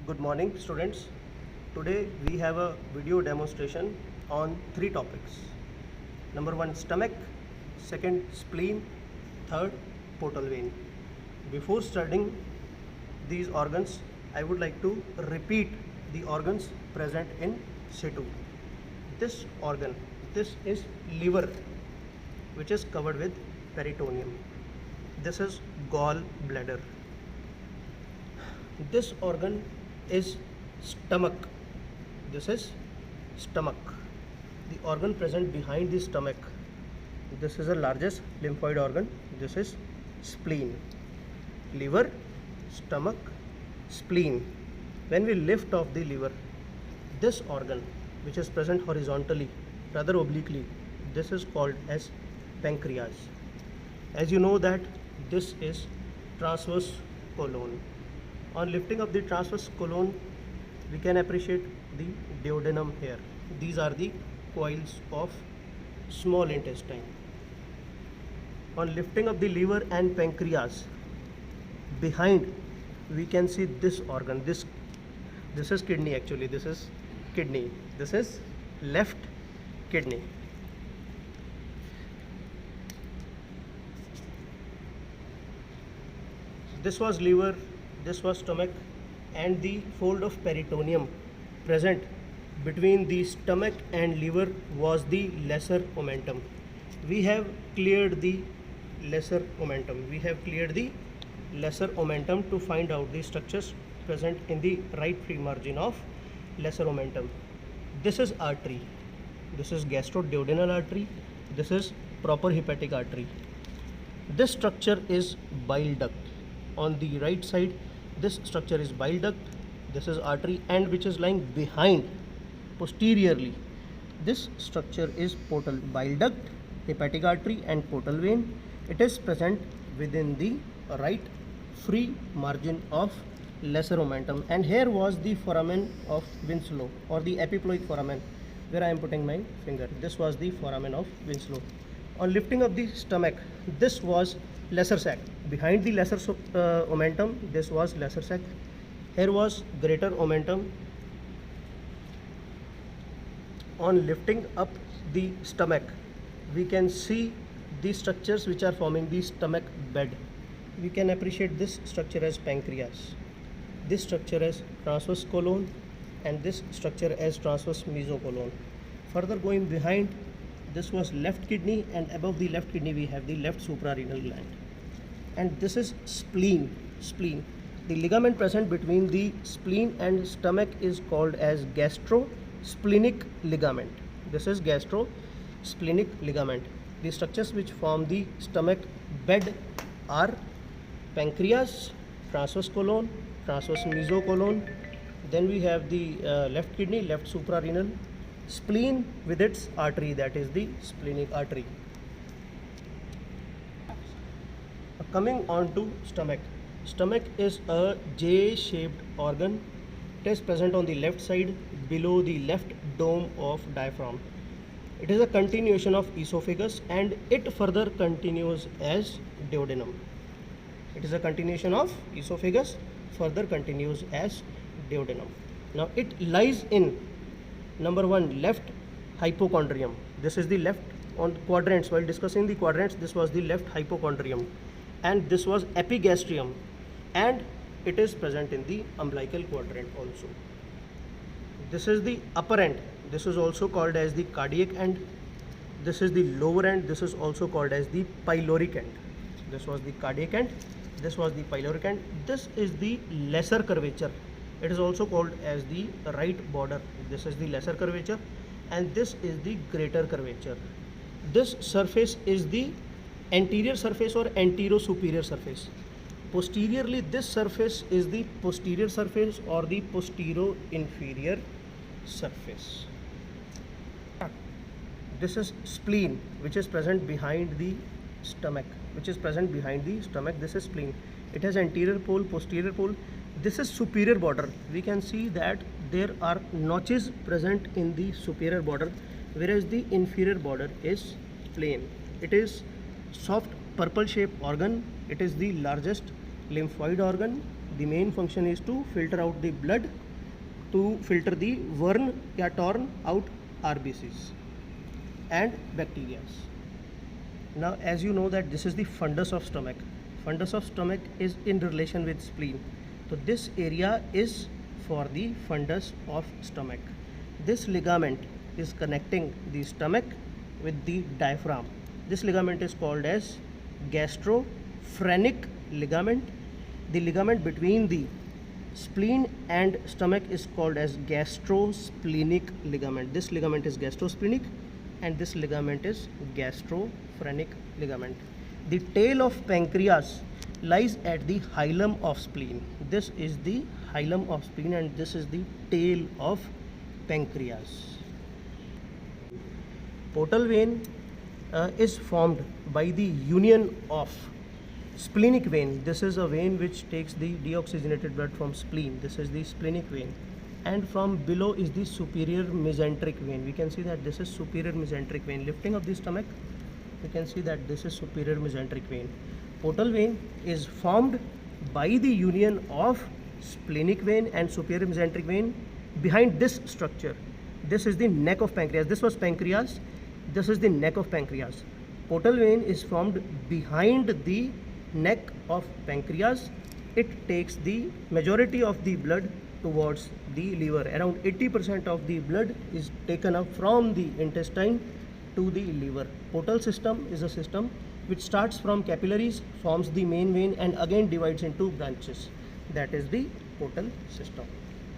Good morning, students. Today we have a video demonstration on three topics. Number one, stomach. Second, spleen. Third, portal vein. Before studying these organs, I would like to repeat the organs present in situ. This organ, this is liver, which is covered with peritoneum. This is gallbladder. This organ is stomach. This is stomach. The organ present behind the stomach. This is the largest lymphoid organ. This is spleen. Liver, stomach, spleen. When we lift off the liver, this organ, which is present horizontally, rather obliquely, this is called as pancreas. As you know that this is transverse colon. On lifting of the transverse colon, we can appreciate the duodenum here. These are the coils of small intestine. On lifting of the liver and pancreas, behind we can see this organ. This is kidney actually. This is kidney. This is left kidney. This was liver, this was stomach, and the fold of peritoneum present between the stomach and liver was the lesser omentum. We have cleared the lesser omentum. We have cleared the lesser omentum to find out the structures present in the right free margin of lesser omentum. This is artery. This is gastroduodenal artery. This is proper hepatic artery. This structure is bile duct. On the right side, this structure is bile duct. This is artery, and which is lying behind posteriorly. This structure is portal. Bile duct, hepatic artery, and portal vein. It is present within the right free margin of lesser omentum. And here was the foramen of Winslow, or the epiploic foramen, where I am putting my finger. This was the foramen of Winslow. On lifting of the stomach, this was lesser sac. Behind the lesser omentum, this was lesser sac. Here was greater omentum. On lifting up the stomach, we can see the structures which are forming the stomach bed. We can appreciate this structure as pancreas, this structure as transverse colon, and this structure as transverse mesocolon. Further going behind, this was left kidney, and above the left kidney we have the left suprarenal gland. And this is spleen. Spleen. The ligament present between the spleen and stomach is called as gastrosplenic ligament. This is gastrosplenic ligament. The structures which form the stomach bed are pancreas, transverse colon, transverse mesocolon. Then we have the left kidney, left suprarenal, spleen with its artery, that is the splenic artery. Coming on to stomach. Stomach is a J-shaped organ. It is present on the left side below the left dome of diaphragm. It is a continuation of esophagus, and it further continues as duodenum. It is a continuation of esophagus, further continues as duodenum. Now it lies in number one, left hypochondrium. This is the left on quadrants. While discussing the quadrants, this was the left hypochondrium, and this was epigastrium, and it is present in the umbilical quadrant also. This is the upper end. This is also called as the cardiac end. This is the lower end. This is also called as the pyloric end. This was the cardiac end. This was the pyloric end. This is the lesser curvature. It is also called as the right border. This is the lesser curvature, and this is the greater curvature. This surface is the anterior surface or antero-superior surface. Posteriorly, this surface is the posterior surface or the postero-inferior surface. This is spleen, which is present behind the stomach. This is spleen. It has anterior pole, posterior pole. This is superior border. We can see that there are notches present in the superior border, whereas the inferior border is plain. It is soft purple shaped organ. It is the largest lymphoid organ. The main function is to filter out the blood, to filter the worn या torn out RBCs and bacteria. Now as you know that this is the fundus of stomach. Fundus of stomach is in relation with spleen. So this area is for the fundus of stomach. This ligament is connecting the stomach with the diaphragm. This ligament is called as gastrophrenic ligament. The ligament between the spleen and stomach is called as gastrosplenic ligament. This ligament is gastrosplenic and this ligament is gastrophrenic ligament. The tail of pancreas lies at the hilum of spleen. This is the hilum of spleen and this is the tail of pancreas. Portal vein is formed by the union of splenic vein. This is a vein which takes the deoxygenated blood from spleen. This is the splenic vein, and from below is the superior mesenteric vein. We can see that this is superior mesenteric vein. Lifting of the stomach, we can see that this is superior mesenteric vein. Portal vein is formed by the union of splenic vein and superior mesenteric vein. Behind this structure, this is the neck of pancreas. This was pancreas. This is the neck of pancreas. Portal vein is formed behind the neck of pancreas. It takes the majority of the blood towards the liver. Around 80% of the blood is taken up from the intestine to the liver. Portal system is a system which starts from capillaries, forms the main vein and again divides into branches. That is the portal system.